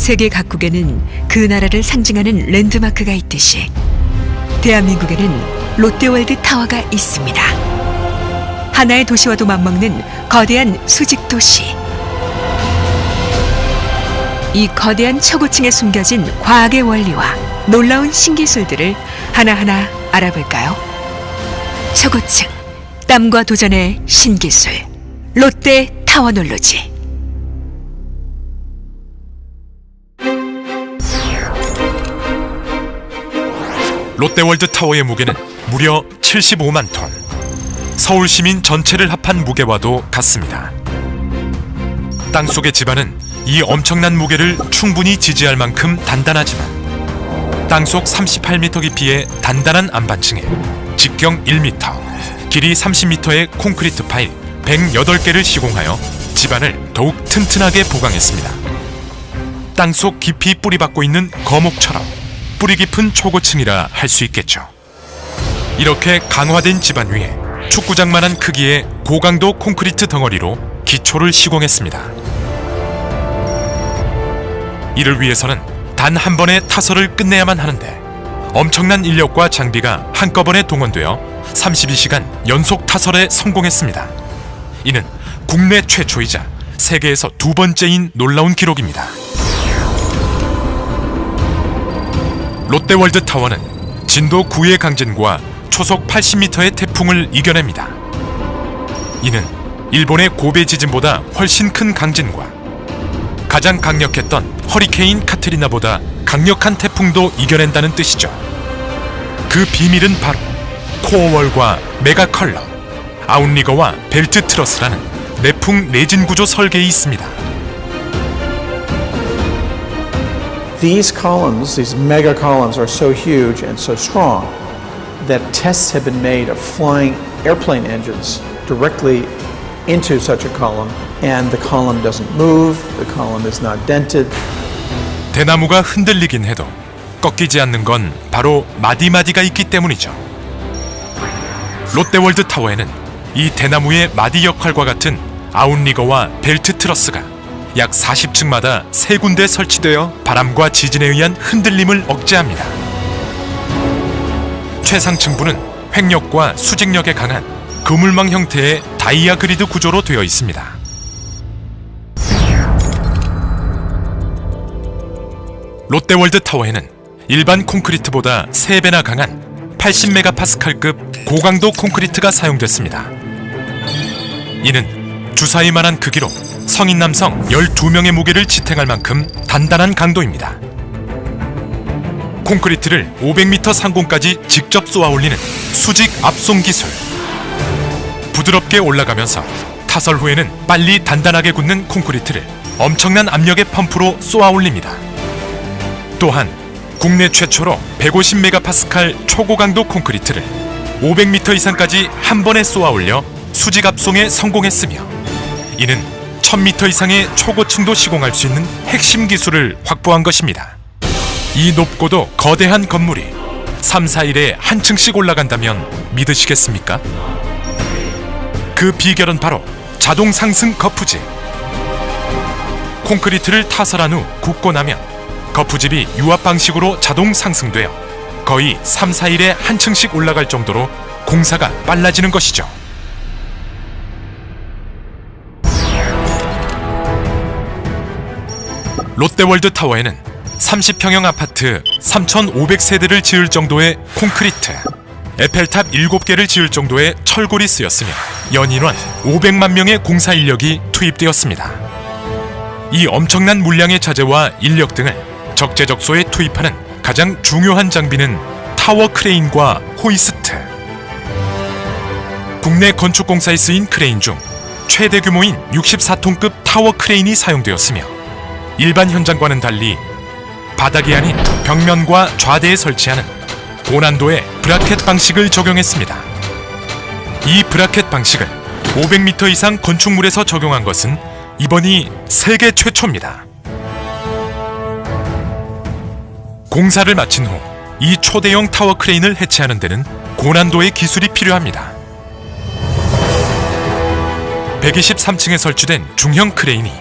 세계 각국에는 그 나라를 상징하는 랜드마크가 있듯이 대한민국에는 롯데월드 타워가 있습니다. 하나의 도시와도 맞먹는 거대한 수직 도시. 이 거대한 초고층에 숨겨진 과학의 원리와 놀라운 신기술들을 하나하나 알아볼까요? 초고층, 땀과 도전의 신기술, 롯데 타워놀로지. 롯데월드 타워의 무게는 무려 75만 톤. 서울 시민 전체를 합한 무게와도 같습니다. 땅속의 지반은 이 엄청난 무게를 충분히 지지할 만큼 단단하지만 땅속 38m 깊이의 단단한 안반층에 직경 1m, 길이 30m의 콘크리트 파일 108개를 시공하여 지반을 더욱 튼튼하게 보강했습니다. 땅속 깊이 뿌리박고 있는 거목처럼 뿌리 깊은 초고층이라 할 수 있겠죠. 이렇게 강화된 지반 위에 축구장만한 크기의 고강도 콘크리트 덩어리로 기초를 시공했습니다. 이를 위해서는 단 한 번의 타설을 끝내야만 하는데 엄청난 인력과 장비가 한꺼번에 동원되어 32시간 연속 타설에 성공했습니다. 이는 국내 최초이자 세계에서 두 번째인 놀라운 기록입니다. 롯데월드 타워는 진도 9의 강진과 초속 80m의 태풍을 이겨냅니다. 이는 일본의 고베 지진보다 훨씬 큰 강진과 가장 강력했던 허리케인 카트리나보다 강력한 태풍도 이겨낸다는 뜻이죠. 그 비밀은 바로 코어월과 메가컬러, 아웃리거와 벨트 트러스라는 내풍 내진 구조 설계에 있습니다. These columns, these mega columns, are so huge and so strong that tests have been made of flying airplane engines directly into such a column, and the column doesn't move, the column is not dented. 대나무가 흔들리긴 해도 꺾이지 않는 건 바로 마디마디가 있기 때문이죠. 롯데월드 타워에는 이 대나무의 마디 역할과 같은 아웃리거와 벨트 트러스가 약 40층마다 3군데 설치되어 바람과 지진에 의한 흔들림을 억제합니다. 최상층부는 횡력과 수직력에 강한 그물망 형태의 다이아 그리드 구조로 되어 있습니다. 롯데월드 타워에는 일반 콘크리트보다 3배나 강한 80메가파스칼급 고강도 콘크리트가 사용됐습니다. 이는 주사위만한 크기로 성인 남성 12명의 무게를 지탱할 만큼 단단한 강도입니다. 콘크리트를 500m 상공까지 직접 쏘아 올리는 수직 압송 기술. 부드럽게 올라가면서 타설 후에는 빨리 단단하게 굳는 콘크리트를 엄청난 압력의 펌프로 쏘아 올립니다. 또한 국내 최초로 150메가파스칼 초고강도 콘크리트를 500m 이상까지 한 번에 쏘아 올려 수직 압송에 성공했으며 이는 1000m 이상의 초고층도 시공할 수 있는 핵심 기술을 확보한 것입니다. 이 높고도 거대한 건물이 3, 4일에 한 층씩 올라간다면 믿으시겠습니까? 그 비결은 바로 자동 상승 거푸집. 콘크리트를 타설한 후 굽고 나면 거푸집이 유압 방식으로 자동 상승되어 거의 3, 4일에 한 층씩 올라갈 정도로 공사가 빨라지는 것이죠. 롯데월드 타워에는 30평형 아파트 3,500세대를 지을 정도의 콘크리트, 에펠탑 7개를 지을 정도의 철골이 쓰였으며 연인원 500만 명의 공사 인력이 투입되었습니다. 이 엄청난 물량의 자재와 인력 등을 적재적소에 투입하는 가장 중요한 장비는 타워 크레인과 호이스트. 국내 건축공사에 쓰인 크레인 중 최대 규모인 64톤급 타워 크레인이 사용되었으며 일반 현장과는 달리 바닥이 아닌 벽면과 좌대에 설치하는 고난도의 브라켓 방식을 적용했습니다. 이 브라켓 방식을 500m 이상 건축물에서 적용한 것은 이번이 세계 최초입니다. 공사를 마친 후 이 초대형 타워 크레인을 해체하는 데는 고난도의 기술이 필요합니다. 123층에 설치된 중형 크레인이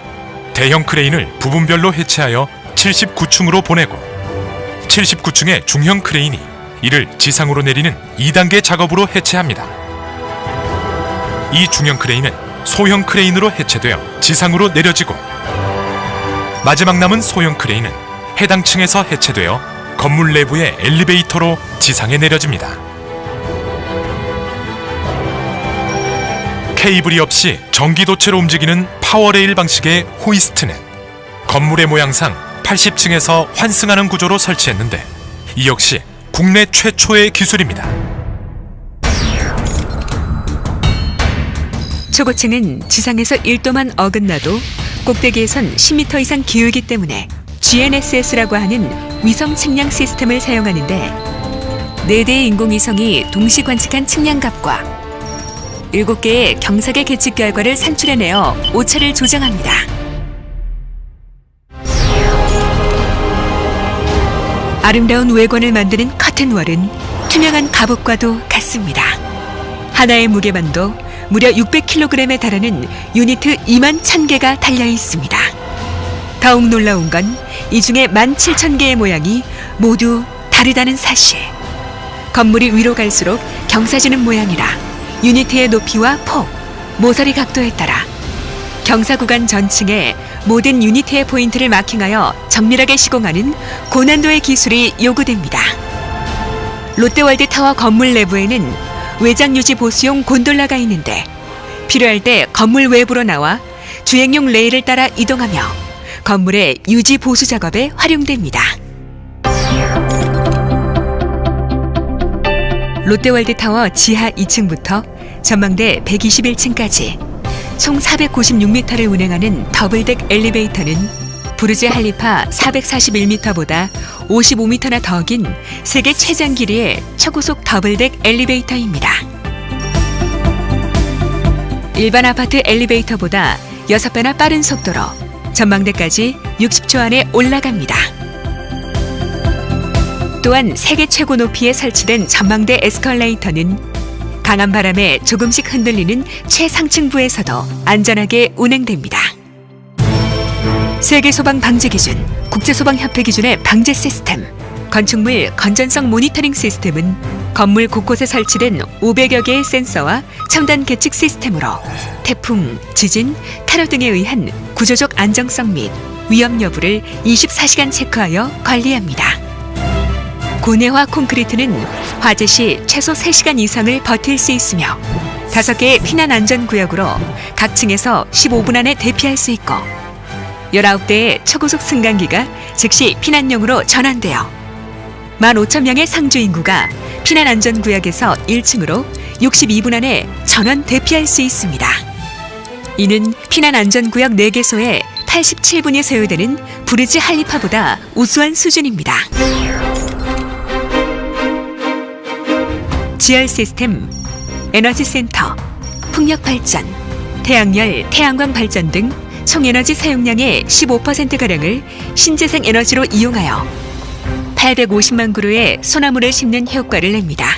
대형 크레인을 부분별로 해체하여 79층으로 보내고 79층의 중형 크레인이 이를 지상으로 내리는 2단계 작업으로 해체합니다. 이 중형 크레인은 소형 크레인으로 해체되어 지상으로 내려지고 마지막 남은 소형 크레인은 해당 층에서 해체되어 건물 내부의 엘리베이터로 지상에 내려집니다. 케이블이 없이 전기도체로 움직이는 파워레일 방식의 호이스트는 건물의 모양상 80층에서 환승하는 구조로 설치했는데 이 역시 국내 최초의 기술입니다. 초고층은 지상에서 1도만 어긋나도 꼭대기에선 10m 이상 기울기 때문에 GNSS라고 하는 위성 측량 시스템을 사용하는데 4대의 인공위성이 동시 관측한 측량값과 7개의 경사계 계측 결과를 산출해내어 오차를 조정합니다. 아름다운 외관을 만드는 커튼월은 투명한 갑옷과도 같습니다. 하나의 무게만도 무려 600kg에 달하는 유니트 2만 1000개가 달려 있습니다. 더욱 놀라운 건 이 중에 17,000개의 모양이 모두 다르다는 사실. 건물이 위로 갈수록 경사지는 모양이라 유니트의 높이와 폭, 모서리 각도에 따라 경사 구간 전층에 모든 유니트의 포인트를 마킹하여 정밀하게 시공하는 고난도의 기술이 요구됩니다. 롯데월드타워 건물 내부에는 외장 유지 보수용 곤돌라가 있는데 필요할 때 건물 외부로 나와 주행용 레일을 따라 이동하며 건물의 유지 보수 작업에 활용됩니다. 롯데월드타워 지하 2층부터 전망대 121층까지 총 496m를 운행하는 더블덱 엘리베이터는 부르즈 할리파 441m보다 55m나 더 긴 세계 최장 길이의 초고속 더블덱 엘리베이터입니다. 일반 아파트 엘리베이터보다 6배나 빠른 속도로 전망대까지 60초 안에 올라갑니다. 또한 세계 최고 높이에 설치된 전망대 에스컬레이터는 강한 바람에 조금씩 흔들리는 최상층부에서도 안전하게 운행됩니다. 세계소방방재기준, 국제소방협회 기준의 방재 시스템, 건축물 건전성 모니터링 시스템은 건물 곳곳에 설치된 500여 개의 센서와 첨단 계측 시스템으로 태풍, 지진, 테러 등에 의한 구조적 안정성 및 위험 여부를 24시간 체크하여 관리합니다. 고내화 콘크리트는 화재 시 최소 3시간 이상을 버틸 수 있으며 5개의 피난 안전구역으로 각 층에서 15분 안에 대피할 수 있고 19대의 초고속 승강기가 즉시 피난용으로 전환되어 15,000명의 상주 인구가 피난 안전구역에서 1층으로 62분 안에 전원 대피할 수 있습니다. 이는 피난 안전구역 4개소에 87분이 소요되는 부르즈 할리파보다 우수한 수준입니다. 지열 시스템, 에너지 센터, 풍력 발전, 태양열, 태양광 발전 등 총 에너지 사용량의 15%가량을 신재생 에너지로 이용하여 850만 그루의 소나무를 심는 효과를 냅니다.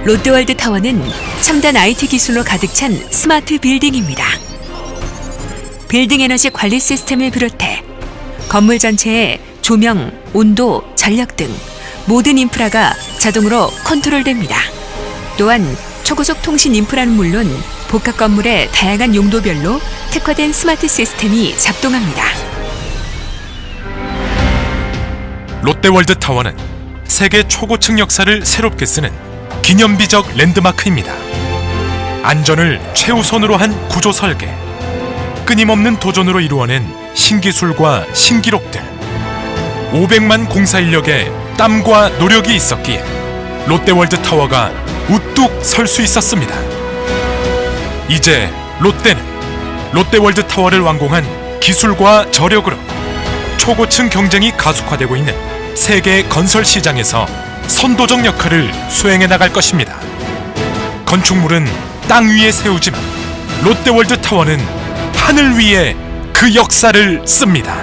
롯데월드 타워는 첨단 IT 기술로 가득 찬 스마트 빌딩입니다. 빌딩 에너지 관리 시스템을 비롯해 건물 전체에 조명, 온도, 전력 등 모든 인프라가 자동으로 컨트롤됩니다. 또한 초고속 통신 인프라는 물론 복합 건물의 다양한 용도별로 특화된 스마트 시스템이 작동합니다. 롯데월드 타워는 세계 초고층 역사를 새롭게 쓰는 기념비적 랜드마크입니다. 안전을 최우선으로 한 구조 설계, 끊임없는 도전으로 이루어낸 신기술과 신기록들, 500만 공사 인력의 땀과 노력이 있었기에 롯데월드 타워가 우뚝 설 수 있었습니다. 이제 롯데는 롯데월드 타워를 완공한 기술과 저력으로 초고층 경쟁이 가속화되고 있는 세계 건설 시장에서 선도적 역할을 수행해 나갈 것입니다. 건축물은 땅 위에 세우지만 롯데월드 타워는 하늘 위에 그 역사를 씁니다.